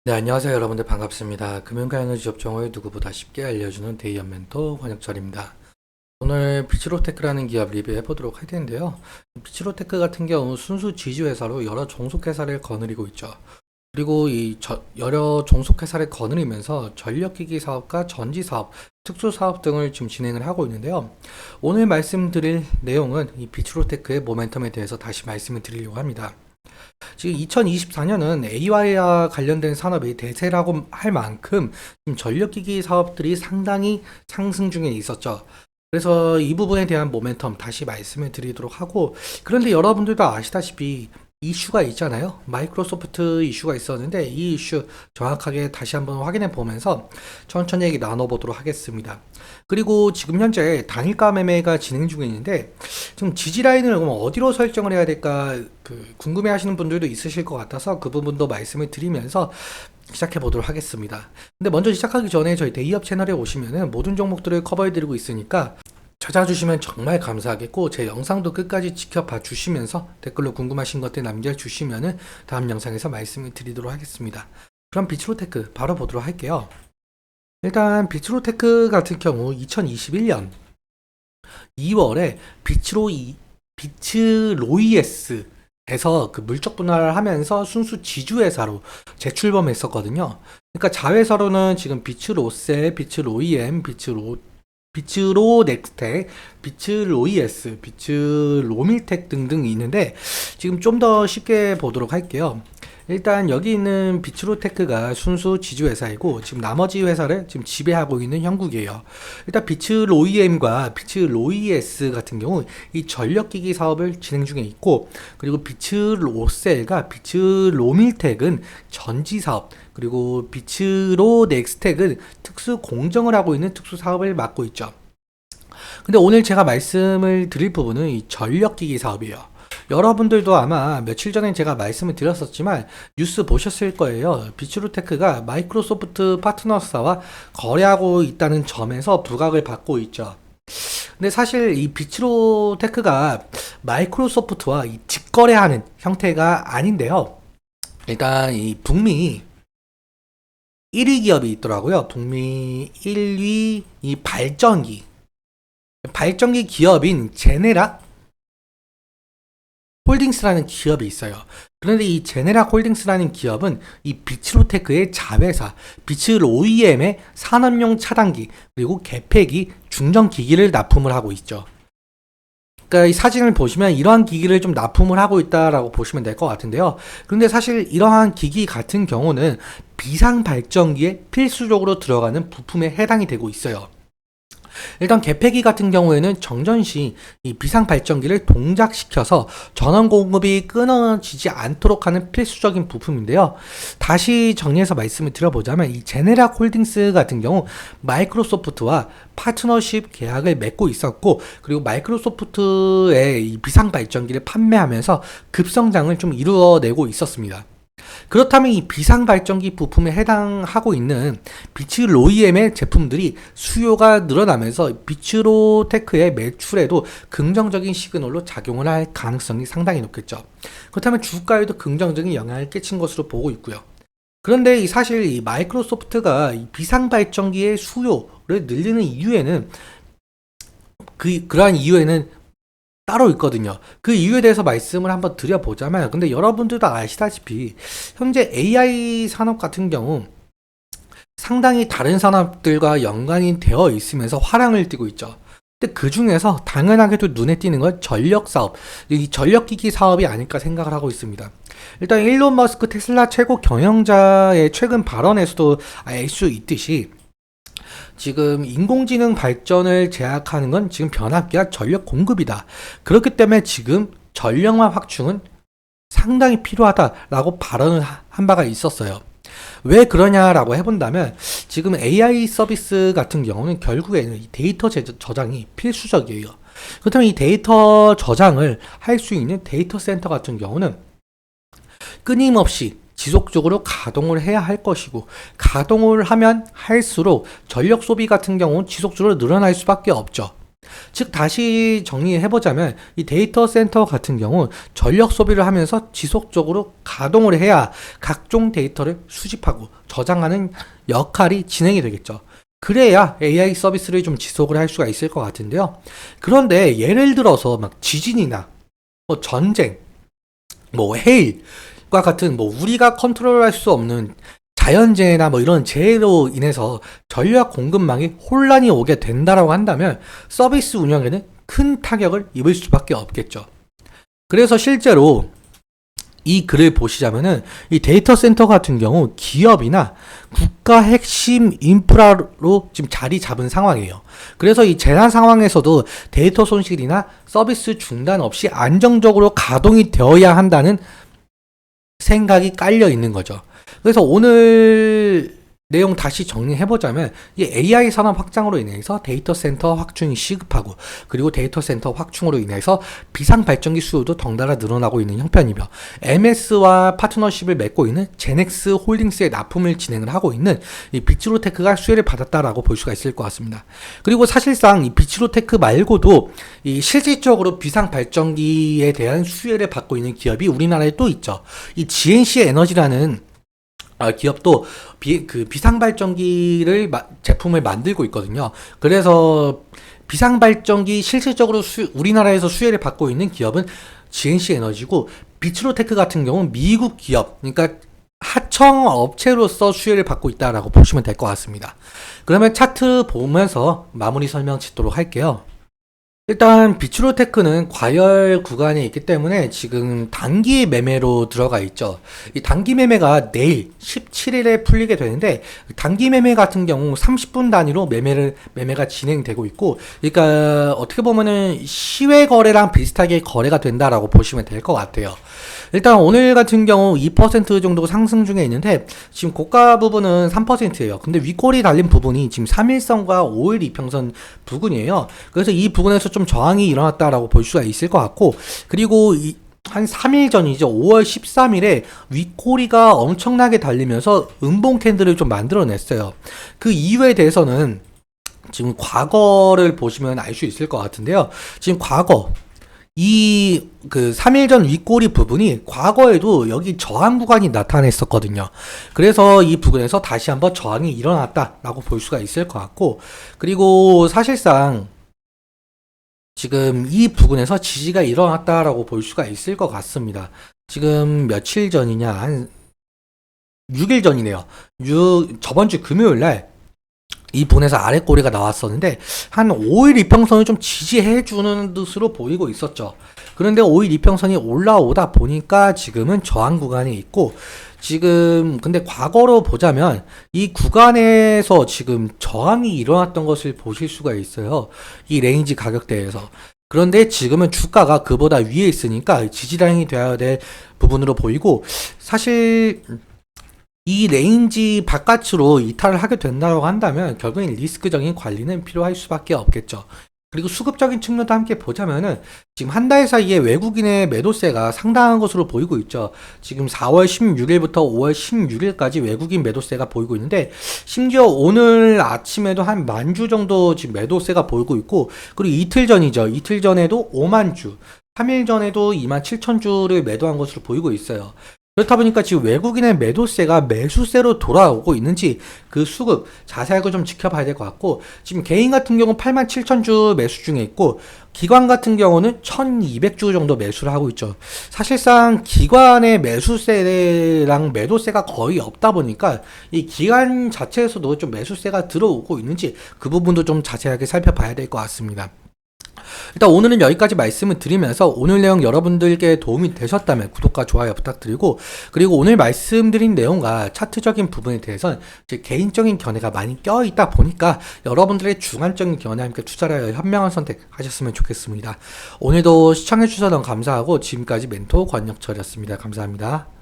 네, 안녕하세요. 여러분들 반갑습니다. 금융과 에너지 업종을 누구보다 쉽게 알려주는 데이언 멘토 권혁철입니다. 오늘 비츠로테크라는 기업 리뷰해 보도록 할 텐데요. 비츠로테크 같은 경우 순수 지주회사로 여러 종속회사를 거느리고 있죠. 그리고 여러 종속회사를 거느리면서 전력기기 사업과 전지사업, 특수사업 등을 지금 진행을 하고 있는데요. 오늘 말씀드릴 내용은 이 비츠로테크의 모멘텀에 대해서 다시 말씀을 드리려고 합니다. 지금 2024년은 AI와 관련된 산업이 대세라고 할 만큼 지금 전력기기 사업들이 상당히 상승 중에 있었죠. 그래서 이 부분에 대한 모멘텀 다시 말씀을 드리도록 하고, 그런데 여러분들도 아시다시피 이슈가 있잖아요. 마이크로소프트 이슈가 있었는데 이 이슈 정확하게 다시 한번 확인해 보면서 천천히 얘기 나눠보도록 하겠습니다. 그리고 지금 현재 단일가 매매가 진행 중에 있는데 좀 지지 라인을 그럼 어디로 설정을 해야 될까 궁금해 하시는 분들도 있으실 것 같아서 그 부분도 말씀을 드리면서 시작해 보도록 하겠습니다. 근데 먼저 시작하기 전에 저희 데이업 채널에 오시면은 모든 종목들을 커버해 드리고 있으니까 찾아주시면 정말 감사하겠고, 제 영상도 끝까지 지켜봐 주시면서 댓글로 궁금하신 것들 남겨주시면은 다음 영상에서 말씀을 드리도록 하겠습니다. 그럼 비츠로테크 바로 보도록 할게요. 일단 비츠로테크 같은 경우 2021년 2월에 비츠로이에스에서 그 물적 분할을 하면서 순수 지주회사로 재출범했었거든요. 그러니까 자회사로는 지금 비츠로셀, 비츠로이엠, 비츠로넥스텍, 비츠로이에스, 비츠로밀텍 등등이 있는데 지금 좀 더 쉽게 보도록 할게요. 일단 여기 있는 비츠로테크가 순수 지주회사이고 지금 나머지 회사를 지금 지배하고 있는 형국이에요. 일단 비츠로이엠과 비츠로이에스 같은 경우 이 전력기기 사업을 진행 중에 있고, 그리고 비츠로셀과 비츠로밀텍은 전지사업, 그리고 비츠로넥스텍은 특수 공정을 하고 있는 특수 사업을 맡고 있죠. 근데 오늘 제가 말씀을 드릴 부분은 이 전력기기 사업이에요. 여러분들도 아마 며칠 전에 제가 말씀을 드렸었지만 뉴스 보셨을 거예요. 비츠로테크가 마이크로소프트 파트너사와 거래하고 있다는 점에서 부각을 받고 있죠. 근데 사실 이 비츠로테크가 마이크로소프트와 이 직거래하는 형태가 아닌데요. 일단 이 북미 1위 기업이 있더라고요. 북미 1위 이 발전기 기업인 제네락 홀딩스라는 기업이 있어요. 그런데 이 제네락 홀딩스라는 기업은 이 비츠로테크의 자회사, 비츠로이엠의 산업용 차단기, 그리고 개폐기, 중전기기를 납품을 하고 있죠. 그러니까 이 사진을 보시면 이러한 기기를 좀 납품을 하고 있다라고 보시면 될 것 같은데요. 그런데 사실 이러한 기기 같은 경우는 비상 발전기에 필수적으로 들어가는 부품에 해당이 되고 있어요. 일단 개폐기 같은 경우에는 정전 시 이 비상 발전기를 동작시켜서 전원 공급이 끊어지지 않도록 하는 필수적인 부품인데요. 다시 정리해서 말씀을 드려보자면 이 제네락 홀딩스 같은 경우 마이크로소프트와 파트너십 계약을 맺고 있었고, 그리고 마이크로소프트의 이 비상 발전기를 판매하면서 급성장을 좀 이루어내고 있었습니다. 그렇다면 이 비상발전기 부품에 해당하고 있는 비츠로이엠의 제품들이 수요가 늘어나면서 비츠로테크의 매출에도 긍정적인 시그널로 작용을 할 가능성이 상당히 높겠죠. 그렇다면 주가에도 긍정적인 영향을 끼친 것으로 보고 있고요. 그런데 사실 이 마이크로소프트가 이 비상발전기의 수요를 늘리는 이유에는 그러한 이유에는 따로 있거든요. 그 이유에 대해서 말씀을 한번 드려보자면, 근데 여러분들도 아시다시피 현재 AI 산업 같은 경우 상당히 다른 산업들과 연관이 되어 있으면서 화랑을 띠고 있죠. 근데 그 중에서 당연하게도 눈에 띄는 건 전력 사업, 이 전력기기 사업이 아닐까 생각을 하고 있습니다. 일단 일론 머스크 테슬라 최고 경영자의 최근 발언에서도 알 수 있듯이 지금 인공지능 발전을 제약하는 건 지금 변압기와 전력 공급이다. 그렇기 때문에 지금 전력화 확충은 상당히 필요하다라고 발언을 한 바가 있었어요. 왜 그러냐라고 해본다면 지금 AI 서비스 같은 경우는 결국에는 이 데이터 저장이 필수적이에요. 그렇다면 이 데이터 저장을 할 수 있는 데이터 센터 같은 경우는 끊임없이 지속적으로 가동을 해야 할 것이고, 가동을 하면 할수록 전력 소비 같은 경우는 지속적으로 늘어날 수밖에 없죠. 즉 다시 정리해보자면 이 데이터 센터 같은 경우 전력 소비를 하면서 지속적으로 가동을 해야 각종 데이터를 수집하고 저장하는 역할이 진행이 되겠죠. 그래야 AI 서비스를 좀 지속을 할 수가 있을 것 같은데요. 그런데 예를 들어서 막 지진이나 뭐 전쟁, 뭐 해일과 같은 뭐 우리가 컨트롤할 수 없는 자연재해나 뭐 이런 재해로 인해서 전력 공급망이 혼란이 오게 된다라고 한다면 서비스 운영에는 큰 타격을 입을 수밖에 없겠죠. 그래서 실제로 이 글을 보시자면은 이 데이터 센터 같은 경우 기업이나 국가 핵심 인프라로 지금 자리 잡은 상황이에요. 그래서 이 재난 상황에서도 데이터 손실이나 서비스 중단 없이 안정적으로 가동이 되어야 한다는 생각이 깔려 있는 거죠. 그래서 오늘 내용 다시 정리해보자면 이 AI 산업 확장으로 인해서 데이터 센터 확충이 시급하고 그리고 데이터 센터 확충으로 인해서 비상 발전기 수요도 덩달아 늘어나고 있는 형편이며 MS와 파트너십을 맺고 있는 제넥스 홀딩스의 납품을 진행을 하고 있는 이 비츠로테크가 수혜를 받았다라고 볼 수가 있을 것 같습니다. 그리고 사실상 이 비츠로테크 말고도 이 실질적으로 비상 발전기에 대한 수혜를 받고 있는 기업이 우리나라에 또 있죠. 이 GNC 에너지라는 기업도 비상발전기를 제품을 만들고 있거든요. 그래서 비상발전기 실질적으로 우리나라에서 수혜를 받고 있는 기업은 GNC 에너지고 비츠로테크 같은 경우는 미국 기업, 그러니까 하청 업체로서 수혜를 받고 있다라고 보시면 될 것 같습니다. 그러면 차트 보면서 마무리 설명 짓도록 할게요. 일단 비츠로테크는 과열 구간에 있기 때문에 지금 단기 매매로 들어가 있죠. 이 단기 매매가 내일 17일에 풀리게 되는데 단기 매매 같은 경우 30분 단위로 매매가 진행되고 있고, 그러니까 어떻게 보면은 시외 거래랑 비슷하게 거래가 된다라고 보시면 될 것 같아요. 일단 오늘 같은 경우 2% 정도 상승 중에 있는데 지금 고가 부분은 3%예요. 근데 윗골이 달린 부분이 지금 3일선과 5일 이평선 부근이에요. 그래서 이 부분에서 좀 저항이 일어났다라고 볼 수가 있을 것 같고, 그리고 한 3일 전이죠. 5월 13일에 윗꼬리가 엄청나게 달리면서 음봉 캔들을 좀 만들어냈어요. 그 이유에 대해서는 지금 과거를 보시면 알 수 있을 것 같은데요. 지금 과거 이 3일 전 윗꼬리 부분이 과거에도 여기 저항 구간이 나타냈었거든요. 그래서 이 부분에서 다시 한번 저항이 일어났다라고 볼 수가 있을 것 같고, 그리고 사실상 지금 이 부분에서 지지가 일어났다라고 볼 수가 있을 것 같습니다. 지금 며칠 전이냐, 한 6일 전이네요. 저번 주 금요일 날 이 부분에서 아랫꼬리가 나왔었는데 한 5일 이평선을 좀 지지해주는 듯으로 보이고 있었죠. 그런데 5일 이평선이 올라오다 보니까 지금은 저항 구간에 있고, 지금 근데 과거로 보자면 이 구간에서 지금 저항이 일어났던 것을 보실 수가 있어요. 이 레인지 가격대에서. 그런데 지금은 주가가 그보다 위에 있으니까 지지라인이 되어야 될 부분으로 보이고, 사실 이 레인지 바깥으로 이탈을 하게 된다고 한다면 결국엔 리스크적인 관리는 필요할 수밖에 없겠죠. 그리고 수급적인 측면도 함께 보자면은 지금 한 달 사이에 외국인의 매도세가 상당한 것으로 보이고 있죠. 지금 4월 16일부터 5월 16일까지 외국인 매도세가 보이고 있는데, 심지어 오늘 아침에도 한 10,000주 정도 지금 매도세가 보이고 있고, 그리고 이틀 전이죠. 이틀 전에도 50,000주, 3일 전에도 27,000주를 매도한 것으로 보이고 있어요. 그렇다 보니까 지금 외국인의 매도세가 매수세로 돌아오고 있는지 그 수급 자세하게 좀 지켜봐야 될 것 같고, 지금 개인 같은 경우 87,000주 매수 중에 있고 기관 같은 경우는 1,200주 정도 매수를 하고 있죠. 사실상 기관의 매수세랑 매도세가 거의 없다 보니까 이 기관 자체에서도 좀 매수세가 들어오고 있는지 그 부분도 좀 자세하게 살펴봐야 될 것 같습니다. 일단 오늘은 여기까지 말씀을 드리면서 오늘 내용 여러분들께 도움이 되셨다면 구독과 좋아요 부탁드리고, 그리고 오늘 말씀드린 내용과 차트적인 부분에 대해서는 제 개인적인 견해가 많이 껴있다 보니까 여러분들의 주관적인 견해와 함께 투자를 하여 현명한 선택하셨으면 좋겠습니다. 오늘도 시청해주셔서 너무 감사하고 지금까지 멘토 권혁철이었습니다. 감사합니다.